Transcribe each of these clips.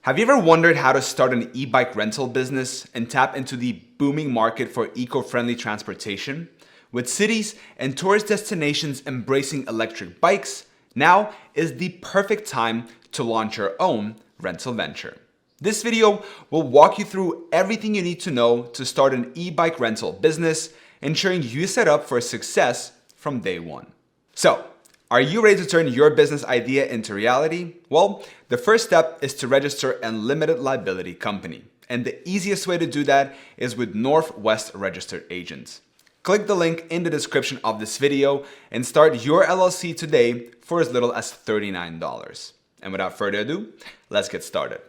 Have you ever wondered how to start an e-bike rental business and tap into the booming market for eco-friendly transportation? With cities and tourist destinations embracing electric bikes, now is the perfect time to launch your own rental venture. This video will walk you through everything you need to know to start an e-bike rental business, ensuring you set up for success from day one. So, are you ready to turn your business idea into reality? Well, the first step is to register a limited liability company. And the easiest way to do that is with Northwest Registered Agents. Click the link in the description of this video and start your LLC today for as little as $39. And without further ado, let's get started.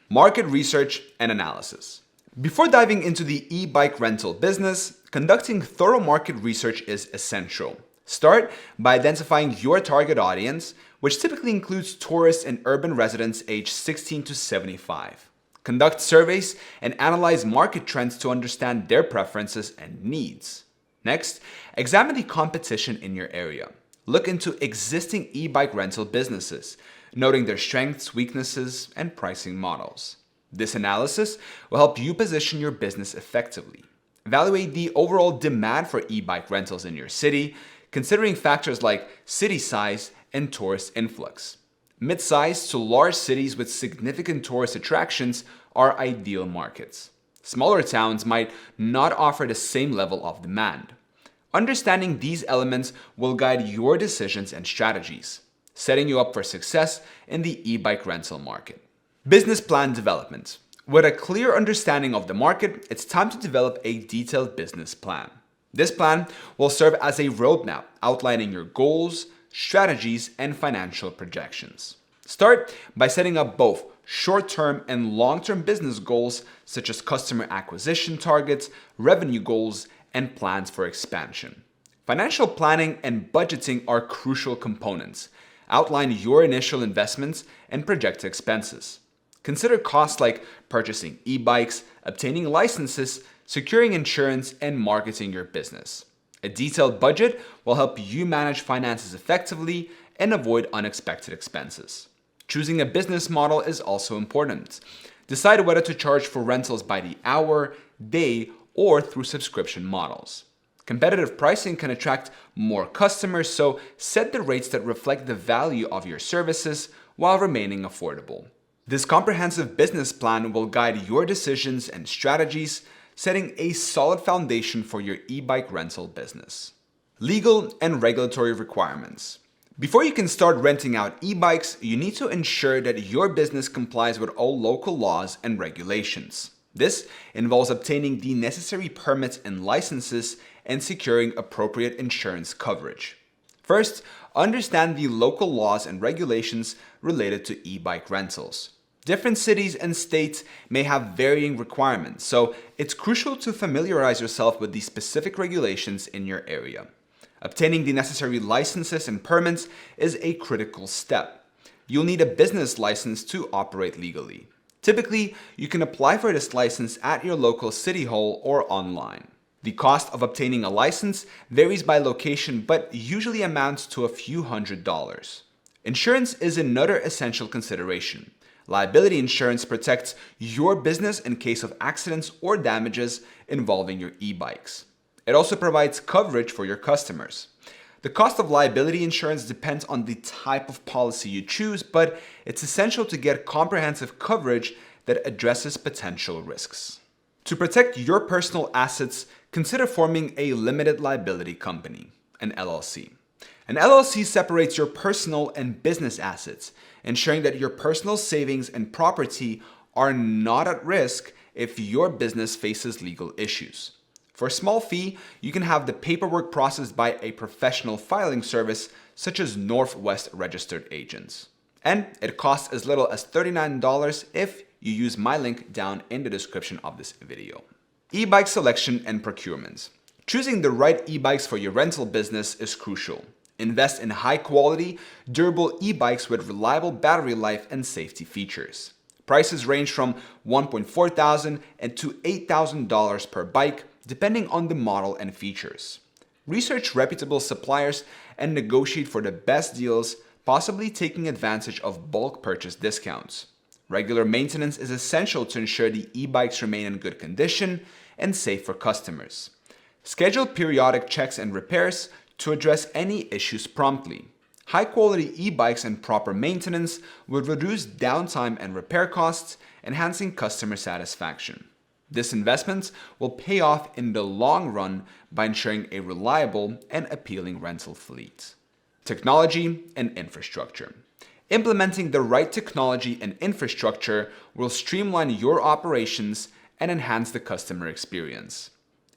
Market research and analysis. Before diving into the e-bike rental business, conducting thorough market research is essential. Start by identifying your target audience, which typically includes tourists and urban residents aged 16 to 75. Conduct surveys and analyze market trends to understand their preferences and needs. Next, examine the competition in your area. Look into existing e-bike rental businesses, noting their strengths, weaknesses, and pricing models. This analysis will help you position your business effectively. Evaluate the overall demand for e-bike rentals in your city, considering factors like city size and tourist influx. Mid-sized to large cities with significant tourist attractions are ideal markets. Smaller towns might not offer the same level of demand. Understanding these elements will guide your decisions and strategies, setting you up for success in the e-bike rental market. Business plan development. With a clear understanding of the market, it's time to develop a detailed business plan. This plan will serve as a roadmap outlining your goals, strategies, and financial projections. Start by setting up both short-term and long-term business goals such as customer acquisition targets, revenue goals, and plans for expansion. Financial planning and budgeting are crucial components. Outline your initial investments and projected expenses. Consider costs like purchasing e-bikes, obtaining licenses, securing insurance, and marketing your business. A detailed budget will help you manage finances effectively and avoid unexpected expenses. Choosing a business model is also important. Decide whether to charge for rentals by the hour, day, or through subscription models. Competitive pricing can attract more customers, so set the rates that reflect the value of your services while remaining affordable. This comprehensive business plan will guide your decisions and strategies, setting a solid foundation for your e-bike rental business. Legal and regulatory requirements. Before you can start renting out e-bikes, you need to ensure that your business complies with all local laws and regulations. This involves obtaining the necessary permits and licenses and securing appropriate insurance coverage. First, understand the local laws and regulations related to e-bike rentals. Different cities and states may have varying requirements, so it's crucial to familiarize yourself with the specific regulations in your area. Obtaining the necessary licenses and permits is a critical step. You'll need a business license to operate legally. Typically, you can apply for this license at your local city hall or online. The cost of obtaining a license varies by location, but usually amounts to a few $100s. Insurance is another essential consideration. Liability insurance protects your business in case of accidents or damages involving your e-bikes. It also provides coverage for your customers. The cost of liability insurance depends on the type of policy you choose, but it's essential to get comprehensive coverage that addresses potential risks. To protect your personal assets, consider forming a limited liability company, an LLC. An LLC separates your personal and business assets, ensuring that your personal savings and property are not at risk if your business faces legal issues. For a small fee, you can have the paperwork processed by a professional filing service such as Northwest Registered Agents. And it costs as little as $39 if you use my link down in the description of this video. E-bike selection and procurement. Choosing the right e-bikes for your rental business is crucial. Invest in high-quality, durable e-bikes with reliable battery life and safety features. Prices range from $1,400 to $8,000 per bike, depending on the model and features. Research reputable suppliers and negotiate for the best deals, possibly taking advantage of bulk purchase discounts. Regular maintenance is essential to ensure the e-bikes remain in good condition and safe for customers. Schedule periodic checks and repairs to address any issues promptly. High-quality e-bikes and proper maintenance would reduce downtime and repair costs, enhancing customer satisfaction. This investment will pay off in the long run by ensuring a reliable and appealing rental fleet. Technology and infrastructure. Implementing the right technology and infrastructure will streamline your operations and enhance the customer experience.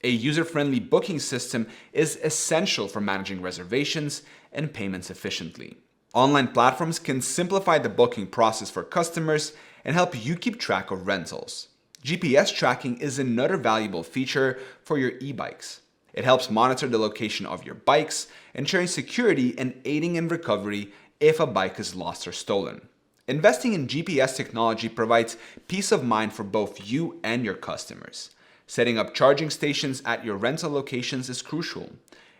A user-friendly booking system is essential for managing reservations and payments efficiently. Online platforms can simplify the booking process for customers and help you keep track of rentals. GPS tracking is another valuable feature for your e-bikes. It helps monitor the location of your bikes, ensuring security and aiding in recovery if a bike is lost or stolen. Investing in GPS technology provides peace of mind for both you and your customers. Setting up charging stations at your rental locations is crucial.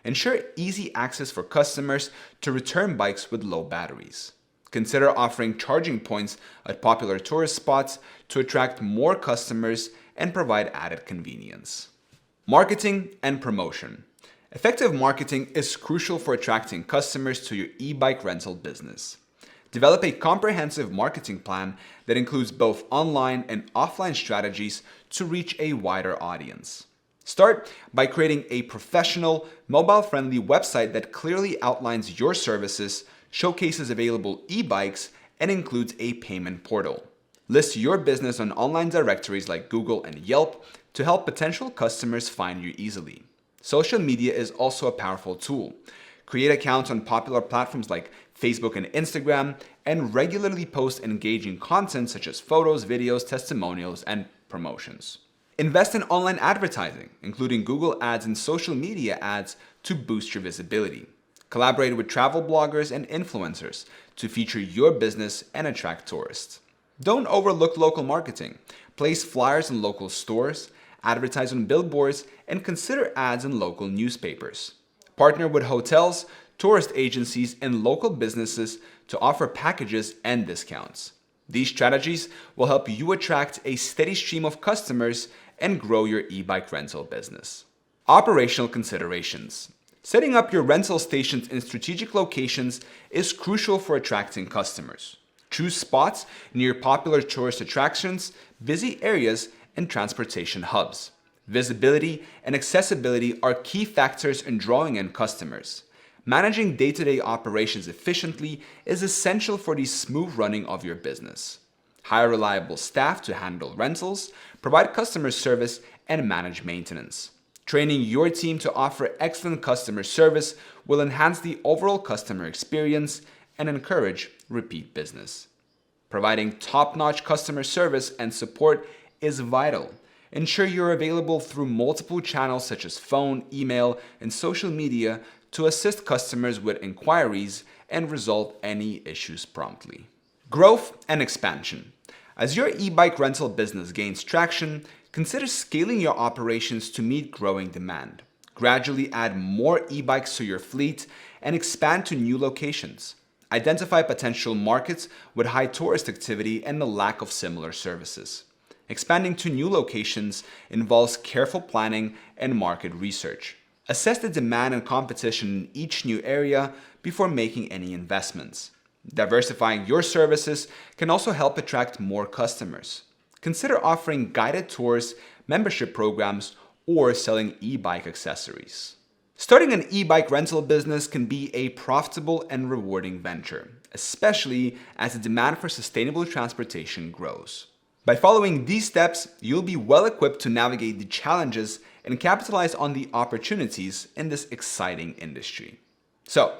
Ensure easy access for customers to return bikes with low batteries. Consider offering charging points at popular tourist spots to attract more customers and provide added convenience. Marketing and promotion. Effective marketing is crucial for attracting customers to your e-bike rental business. Develop a comprehensive marketing plan that includes both online and offline strategies to reach a wider audience. Start by creating a professional, mobile-friendly website that clearly outlines your services, showcases available e-bikes, and includes a payment portal. List your business on online directories like Google and Yelp to help potential customers find you easily. Social media is also a powerful tool. Create accounts on popular platforms like Facebook and Instagram, and regularly post engaging content such as photos, videos, testimonials, and promotions. Invest in online advertising, including Google Ads and social media ads to boost your visibility. Collaborate with travel bloggers and influencers to feature your business and attract tourists. Don't overlook local marketing. Place flyers in local stores, advertise on billboards, and consider ads in local newspapers. Partner with hotels, tourist agencies, and local businesses to offer packages and discounts. These strategies will help you attract a steady stream of customers and grow your e-bike rental business. Operational considerations. Setting up your rental stations in strategic locations is crucial for attracting customers. Choose spots near popular tourist attractions, busy areas, and transportation hubs. Visibility and accessibility are key factors in drawing in customers. Managing day-to-day operations efficiently is essential for the smooth running of your business. Hire reliable staff to handle rentals, provide customer service, and manage maintenance. Training your team to offer excellent customer service will enhance the overall customer experience and encourage repeat business. Providing top-notch customer service and support is vital. Ensure you're available through multiple channels such as phone, email, and social media to assist customers with inquiries and resolve any issues promptly. Growth and expansion. As your e-bike rental business gains traction, consider scaling your operations to meet growing demand. Gradually add more e-bikes to your fleet and expand to new locations. Identify potential markets with high tourist activity and the lack of similar services. Expanding to new locations involves careful planning and market research. Assess the demand and competition in each new area before making any investments. Diversifying your services can also help attract more customers. Consider offering guided tours, membership programs, or selling e-bike accessories. Starting an e-bike rental business can be a profitable and rewarding venture, especially as the demand for sustainable transportation grows. By following these steps, you'll be well equipped to navigate the challenges and capitalize on the opportunities in this exciting industry. So,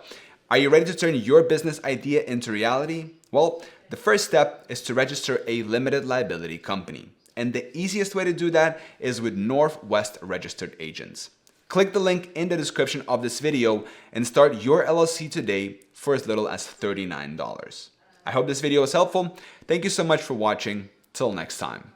are you ready to turn your business idea into reality? Well, the first step is to register a limited liability company. And the easiest way to do that is with Northwest Registered Agents. Click the link in the description of this video and start your LLC today for as little as $39. I hope this video was helpful. Thank you so much for watching. Till next time.